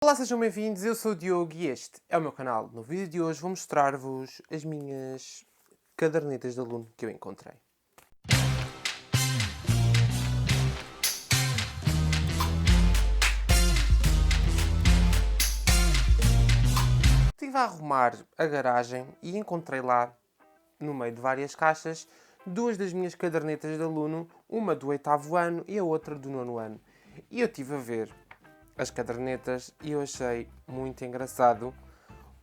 Olá, sejam bem-vindos, eu sou o Diogo e este é o meu canal. No vídeo de hoje vou mostrar-vos as minhas cadernetas de aluno que eu encontrei. Estive a arrumar a garagem e encontrei lá, no meio de várias caixas, duas das minhas cadernetas de aluno, uma do 8º ano e a outra do 9º ano. E eu estive a ver as cadernetas e eu achei muito engraçado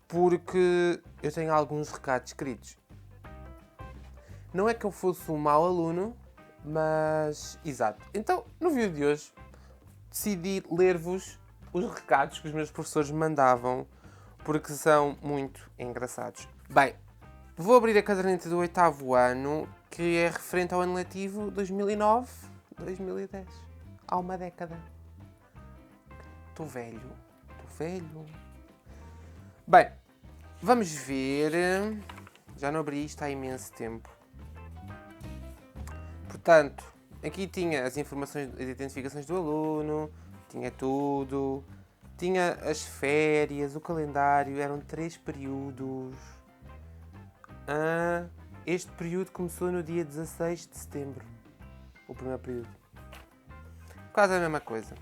porque eu tenho alguns recados escritos. Não é que eu fosse um mau aluno, mas... Exato. Então, no vídeo de hoje, decidi ler-vos os recados que os meus professores me mandavam, porque são muito engraçados. Bem, vou abrir a caderneta do 8º ano, que é referente ao ano letivo 2009-2010. Há uma década. Estou velho. Bem, vamos ver. Já não abri isto há imenso tempo. Portanto, aqui tinha as informações de identificações do aluno, tinha tudo, tinha as férias, o calendário, eram 3 períodos. Este período começou no dia 16 de setembro, o primeiro período. Quase a mesma coisa.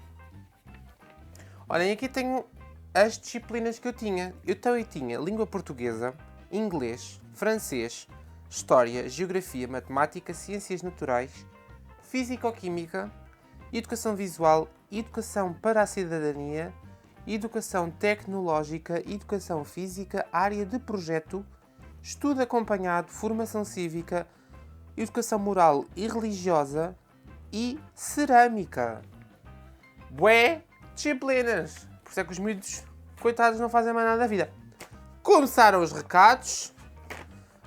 Olhem, aqui tenho as disciplinas que eu tinha. Eu também tinha língua portuguesa, inglês, francês, história, geografia, matemática, ciências naturais, físico-química, educação visual, educação para a cidadania, educação tecnológica, educação física, área de projeto, estudo acompanhado, formação cívica, educação moral e religiosa e cerâmica. Bué disciplinas! Por isso é que os miúdos, coitados, não fazem mais nada da vida. Começaram os recados.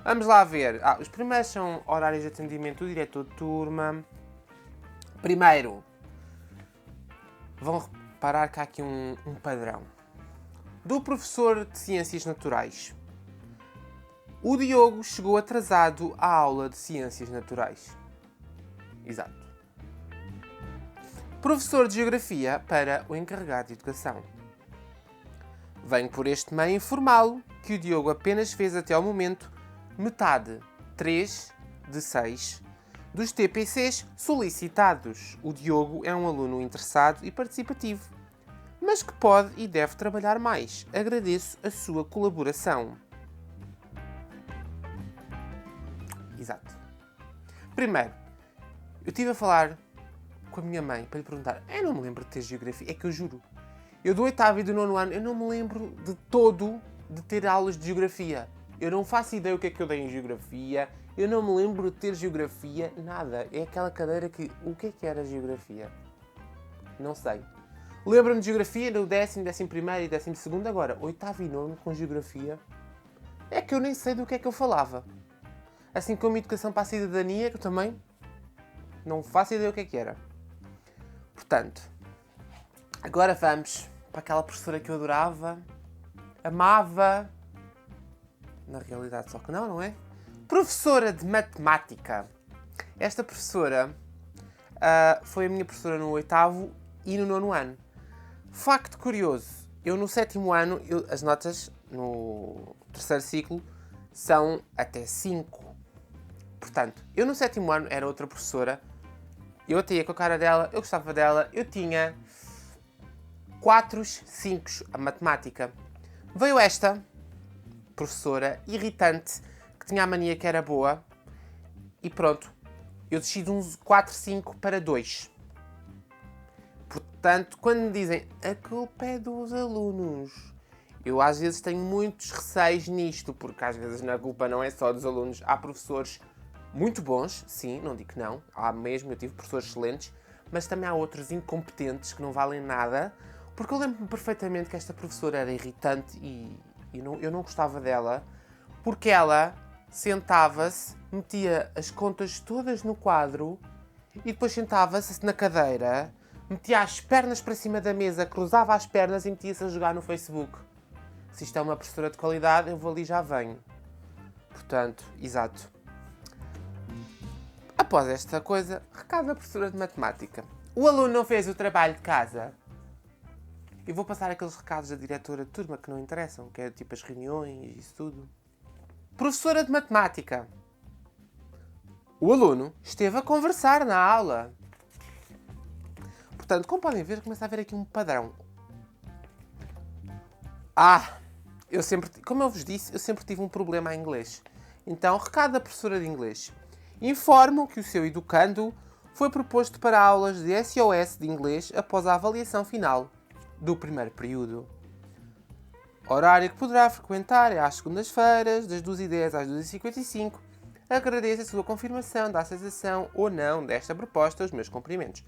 Vamos lá ver. Os primeiros são horários de atendimento do diretor de turma. Primeiro, vão reparar que há aqui um padrão. Do professor de Ciências Naturais. O Diogo chegou atrasado à aula de Ciências Naturais. Exato. Professor de Geografia para o encarregado de Educação. Venho por este meio informá-lo que o Diogo apenas fez até ao momento metade, 3 de 6, dos TPCs solicitados. O Diogo é um aluno interessado e participativo, mas que pode e deve trabalhar mais. Agradeço a sua colaboração. Exato. Primeiro, eu estive a falar com a minha mãe para lhe perguntar: eu não me lembro de ter geografia. É que eu juro, eu do 8º e do 9º ano, eu não me lembro de todo de ter aulas de geografia. Eu não faço ideia o que é que eu dei em geografia. Eu não me lembro de ter geografia, nada. É aquela cadeira que... O que é que era geografia? Não sei. Lembro-me de geografia no 10º, 11º e 12º. Agora, 8º e 9º com geografia. É que eu nem sei do que é que eu falava. Assim como educação para a cidadania, que eu também não faço ideia o que é que era. Portanto, agora vamos para aquela professora que eu adorava, amava... Na realidade, só que não é? Professora de Matemática. Esta professora foi a minha professora no 8º e no 9º ano. Facto curioso, eu no 7º ano, as notas no 3º ciclo são até 5. Portanto, eu no 7º ano era outra professora, eu até ia com a cara dela, eu gostava dela, eu tinha 4, 5 a matemática. Veio esta professora irritante, que tinha a mania que era boa, e pronto, eu desci de uns 4, 5 para 2. Portanto, quando me dizem a culpa é dos alunos, eu às vezes tenho muitos receios nisto, porque às vezes a culpa não é só dos alunos. Há professores muito bons, sim, não digo que não, há mesmo, eu tive professores excelentes, mas também há outros incompetentes que não valem nada, porque eu lembro-me perfeitamente que esta professora era irritante e eu não gostava dela, porque ela sentava-se, metia as contas todas no quadro e depois sentava-se na cadeira, metia as pernas para cima da mesa, cruzava as pernas e metia-se a jogar no Facebook. Se isto é uma professora de qualidade, eu vou ali e já venho. Portanto, exato. Após esta coisa, recado da professora de matemática. O aluno não fez o trabalho de casa. e vou passar aqueles recados da diretora de turma que não interessam, que é tipo as reuniões e isso tudo. Professora de matemática. O aluno esteve a conversar na aula. Portanto, como podem ver, começa a haver aqui um padrão. Como eu vos disse, eu sempre tive um problema em inglês. Então, recado da professora de inglês. Informo que o seu educando foi proposto para aulas de SOS de inglês após a avaliação final do primeiro período. Horário que poderá frequentar é às segundas-feiras, das 2h10 às 2h55. Agradeço a sua confirmação da aceitação ou não desta proposta, os meus cumprimentos.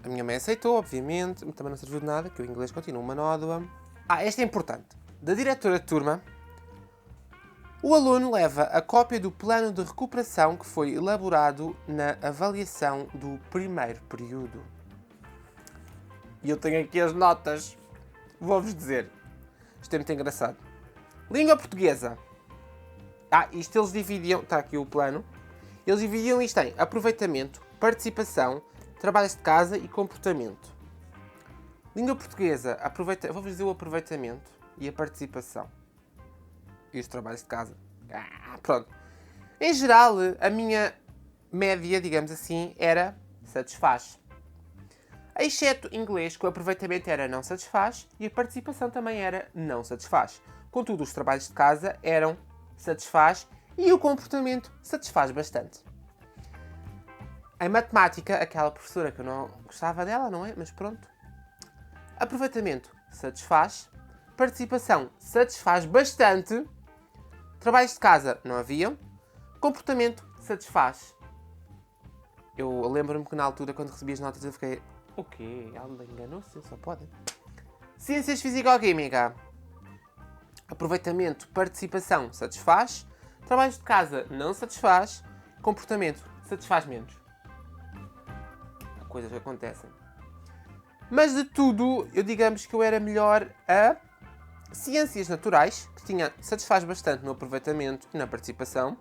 A minha mãe aceitou, obviamente, também não serviu de nada, que o inglês continua uma nódoa. Esta é importante. Da diretora de turma, o aluno leva a cópia do plano de recuperação que foi elaborado na avaliação do primeiro período. E eu tenho aqui as notas. Vou-vos dizer. Isto é muito engraçado. Língua portuguesa. Isto eles dividiam... Está aqui o plano. Eles dividiam isto em aproveitamento, participação, trabalhos de casa e comportamento. Língua portuguesa. Vou-vos dizer o aproveitamento e a participação. E os trabalhos de casa. Pronto. Em geral, a minha média, digamos assim, era satisfaz. Exceto inglês, que o aproveitamento era não satisfaz e a participação também era não satisfaz. Contudo, os trabalhos de casa eram satisfaz e o comportamento satisfaz bastante. Em matemática, aquela professora que eu não gostava dela, não é? Mas pronto. Aproveitamento satisfaz. Participação satisfaz bastante. Trabalhos de casa não haviam. Comportamento satisfaz. Eu lembro-me que na altura, quando recebi as notas, eu fiquei... O quê? Ela enganou-se? Só pode. Ciências Físico-Química. Aproveitamento, participação satisfaz. Trabalhos de casa não satisfaz. Comportamento satisfaz menos. Coisas que acontecem. Mas de tudo, digamos que eu era melhor a Ciências Naturais, que satisfaz bastante no aproveitamento e na participação.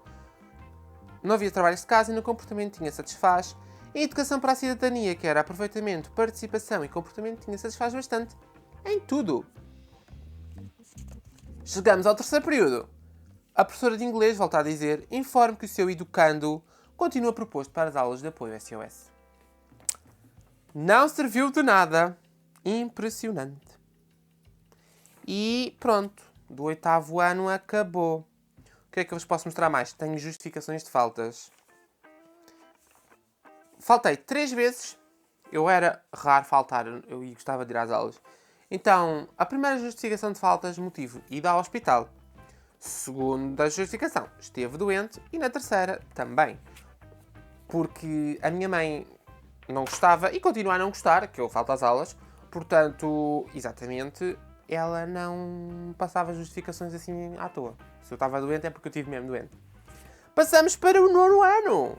Não havia trabalhos de casa e no comportamento tinha satisfaz. E Educação para a Cidadania, que era aproveitamento, participação e comportamento, tinha satisfaz bastante em tudo. Chegamos ao terceiro período. A professora de inglês volta a dizer: informe que o seu educando continua proposto para as aulas de apoio SOS. Não serviu de nada. Impressionante. E pronto. Do 8º ano acabou. O que é que eu vos posso mostrar mais? Tenho justificações de faltas. Faltei 3 vezes. Eu era raro faltar. Eu gostava de ir às aulas. Então, a primeira justificação de faltas, motivo, ida ao hospital. Segunda justificação, esteve doente. E na terceira, também. Porque a minha mãe não gostava e continua a não gostar que eu falto às aulas. Portanto, exatamente, ela não passava justificações assim à toa. Se eu estava doente é porque eu estive mesmo doente. Passamos para o 9º ano.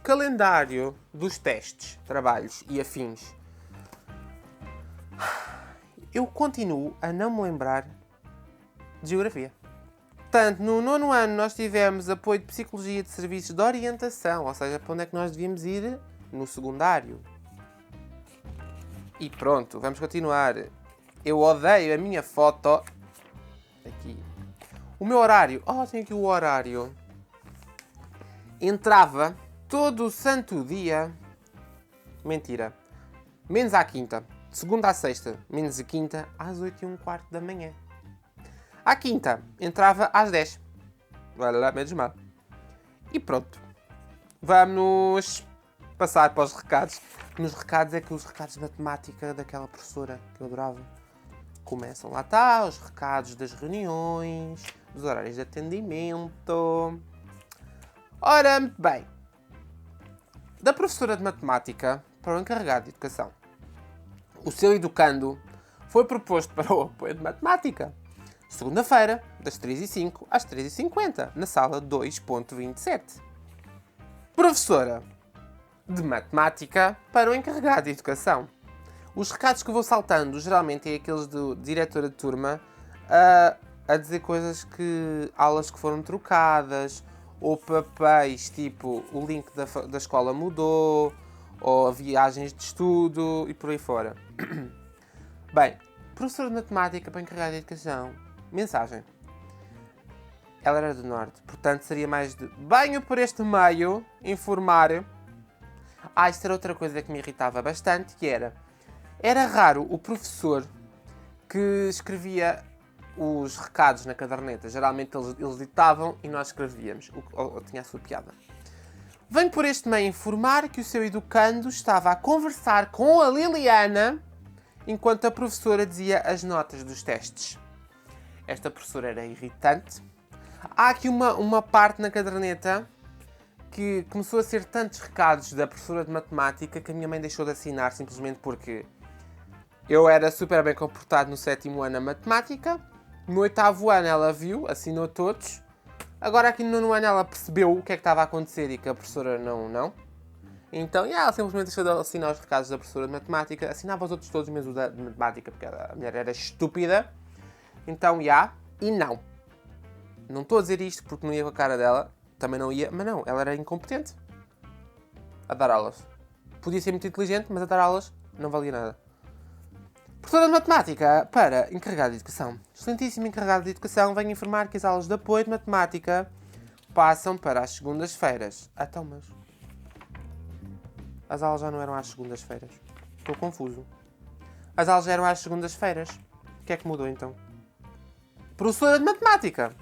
Calendário dos testes, trabalhos e afins. Eu continuo a não me lembrar de geografia. Portanto, no 9º ano nós tivemos apoio de psicologia de serviços de orientação. Ou seja, para onde é que nós devíamos ir? No secundário. E pronto, vamos continuar. Eu odeio a minha foto. Aqui. O meu horário. Tenho aqui o horário. Entrava todo o santo dia. Mentira. Menos à quinta. De segunda à sexta. Menos a quinta. Às 8h15 da manhã. À quinta. Entrava às 10. Olha lá, menos mal. E pronto. Vamos passar para os recados. Nos recados é que os recados de matemática daquela professora que eu adorava começam. Lá está, os recados das reuniões, dos horários de atendimento. Ora, muito bem. Da professora de matemática para o encarregado de educação. O seu educando foi proposto para o apoio de matemática. Segunda-feira, das 3h05 às 3h50, na sala 2.27. Professora de matemática para o encarregado de educação. Os recados que vou saltando geralmente é aqueles do diretora de turma a dizer coisas que... aulas que foram trocadas, ou papéis tipo o link da escola mudou, ou viagens de estudo e por aí fora. Bem, professora de matemática para encarregada de educação. Mensagem. Ela era do norte, portanto seria mais de venho por este meio informar. Isto era outra coisa que me irritava bastante, que era raro o professor que escrevia os recados na caderneta. Geralmente eles ditavam e nós escrevíamos, ou tinha a sua piada. Venho por este meio informar que o seu educando estava a conversar com a Liliana enquanto a professora dizia as notas dos testes. Esta professora era irritante. Há aqui uma parte na caderneta que começou a ser tantos recados da professora de matemática que a minha mãe deixou de assinar simplesmente porque eu era super bem comportado no 7º ano na matemática. No 8º ano ela viu, assinou todos. Agora aqui no 9º ano ela percebeu o que é que estava a acontecer e que a professora não. Então, ela simplesmente deixou de assinar os recados da professora de matemática. Assinava os outros todos, menos o da de matemática, porque a mulher era estúpida. Então, e não. Não estou a dizer isto porque não ia com a cara dela. Também não ia, mas não, ela era incompetente a dar aulas. Podia ser muito inteligente, mas a dar aulas não valia nada. Professora de matemática para encarregada de educação. Excelentíssimo encarregado de educação, venho informar que as aulas de apoio de matemática passam para as segundas-feiras. Então, mas as aulas já não eram às segundas-feiras. Estou confuso. As aulas já eram às segundas-feiras. O que é que mudou então? Professora de matemática.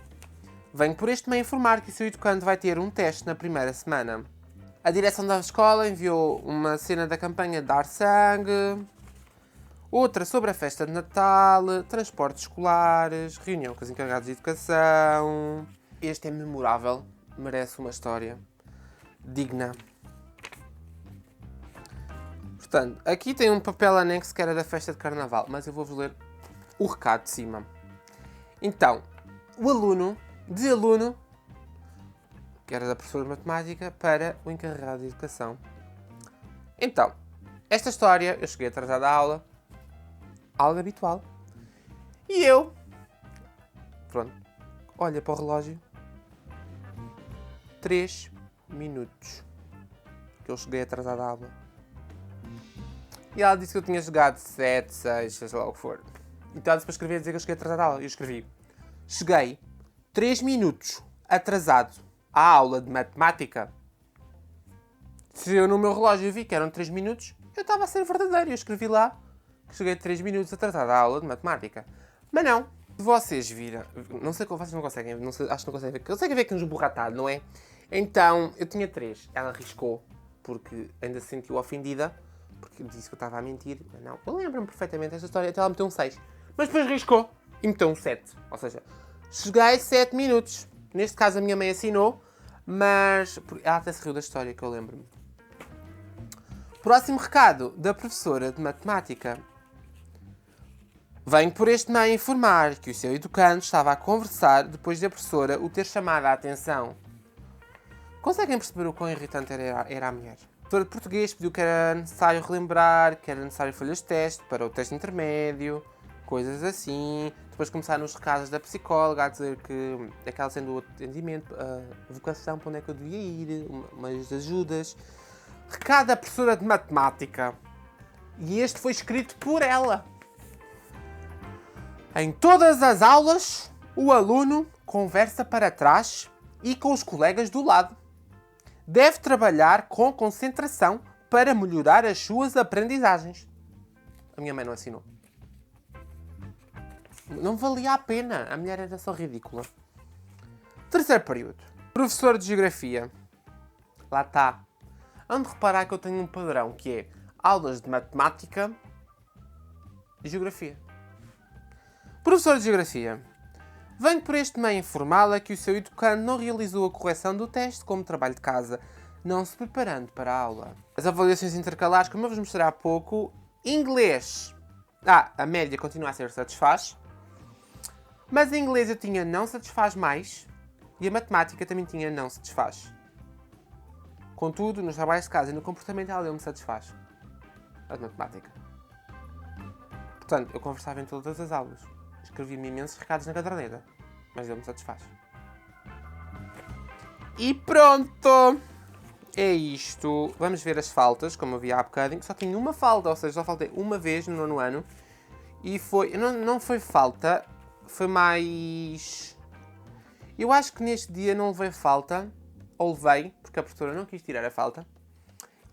Venho por este meio informar que o seu educando vai ter um teste na primeira semana. A direção da escola enviou uma cena da campanha Dar Sangue, outra sobre a festa de Natal, transportes escolares, reunião com os encarregados de educação. Este é memorável, merece uma história digna. Portanto, aqui tem um papel anexo que era da festa de Carnaval, mas eu vou-vos ler o recado de cima. Então, o aluno, que era da professora de matemática, para o encarregado de educação. Então, esta história, eu cheguei atrasado à aula, algo habitual, e eu, olha para o relógio, 3 minutos, que eu cheguei atrasado à aula. E ela disse que eu tinha chegado 7, 6, seja lá o que for. Então ela disse para escrever a dizer que eu cheguei atrasado à aula. E eu escrevi, cheguei 3 minutos atrasado à aula de matemática. Se eu no meu relógio vi que eram 3 minutos, eu estava a ser verdadeiro. Eu escrevi lá que cheguei 3 minutos atrasado à aula de matemática. Mas não. Se vocês viram, não sei como vocês não conseguem, acho que não conseguem ver. Conseguem ver que nos borratado, não é? Então, eu tinha 3. Ela riscou, porque ainda se sentiu ofendida, porque disse que eu estava a mentir. Mas não, eu lembro-me perfeitamente desta história. Até ela meteu um 6. Mas depois riscou e meteu um 7. Ou seja, cheguei 7 minutos. Neste caso a minha mãe assinou, mas ela até se riu da história, que eu lembro-me. Próximo recado da professora de matemática. Venho por este meio informar que o seu educando estava a conversar depois da professora o ter chamado a atenção. Conseguem perceber o quão irritante era a mulher? A professora de português pediu que era necessário relembrar, que era necessário folhas de teste para o teste intermédio, coisas assim. Depois começaram os recados da psicóloga a dizer que aquela sendo o atendimento, a vocação, para onde é que eu devia ir, umas ajudas. Recado da professora de matemática. E este foi escrito por ela. Em todas as aulas, o aluno conversa para trás e com os colegas do lado. Deve trabalhar com concentração para melhorar as suas aprendizagens. A minha mãe não assinou. Não valia a pena. A mulher era só ridícula. Terceiro período. Professor de Geografia. Lá está. Hão de reparar que eu tenho um padrão, que é aulas de Matemática e Geografia. Professor de Geografia. Venho por este meio informá-la que o seu educando não realizou a correção do teste como trabalho de casa, não se preparando para a aula. As avaliações intercalares, como eu vos mostrei há pouco. Inglês. A média continua a ser satisfaz. Mas em inglês eu tinha não satisfaz mais e a matemática também tinha não satisfaz. Contudo, nos trabalhos de casa e no comportamento ela deu-me satisfaz. A de matemática. Portanto, eu conversava em todas as aulas. Escrevia-me imensos recados na caderneta. Mas deu-me satisfaz. E pronto! É isto. Vamos ver as faltas, como eu vi há bocadinho. Só tinha uma falta, ou seja, só faltei uma vez no 9º ano. E foi... Não foi falta, foi mais... Eu acho que neste dia não levei falta, ou levei, porque a professora não quis tirar a falta,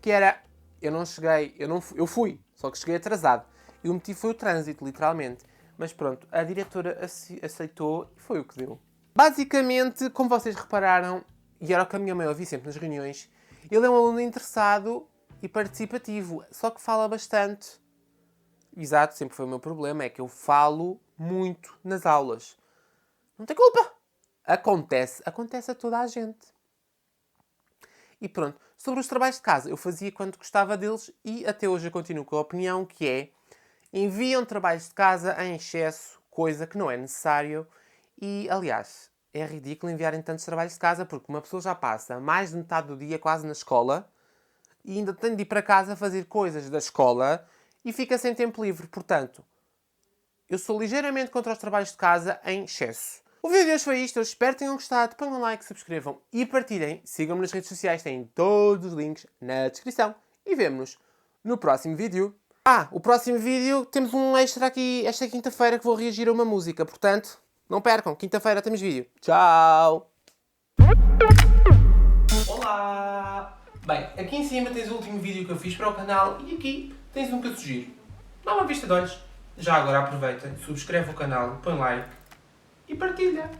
que era... Eu não cheguei... Eu fui, só que cheguei atrasado. E o motivo foi o trânsito, literalmente. Mas pronto, a diretora aceitou e foi o que deu. Basicamente, como vocês repararam, e era o que a minha mãe ouvia sempre nas reuniões, ele é um aluno interessado e participativo, só que fala bastante. Exato, sempre foi o meu problema, é que eu falo muito nas aulas. Não tem culpa! Acontece a toda a gente. E pronto, sobre os trabalhos de casa, eu fazia quando gostava deles e até hoje eu continuo com a opinião que é: enviam trabalhos de casa em excesso, coisa que não é necessário. E, aliás, é ridículo enviarem tantos trabalhos de casa porque uma pessoa já passa mais de metade do dia quase na escola e ainda tem de ir para casa fazer coisas da escola e fica sem tempo livre. Portanto, eu sou ligeiramente contra os trabalhos de casa em excesso. O vídeo de hoje foi isto. Eu espero que tenham gostado. Ponham um like, subscrevam e partilhem. Sigam-me nas redes sociais. Têm todos os links na descrição. E vemo-nos no próximo vídeo. O próximo vídeo temos um extra aqui esta quinta-feira que vou reagir a uma música. Portanto, não percam. Quinta-feira temos vídeo. Tchau! Olá! Bem, aqui em cima tens o último vídeo que eu fiz para o canal e aqui tens um que eu sugiro. Dá uma vista de olhos. Já agora aproveita, subscreve o canal, põe like e partilha.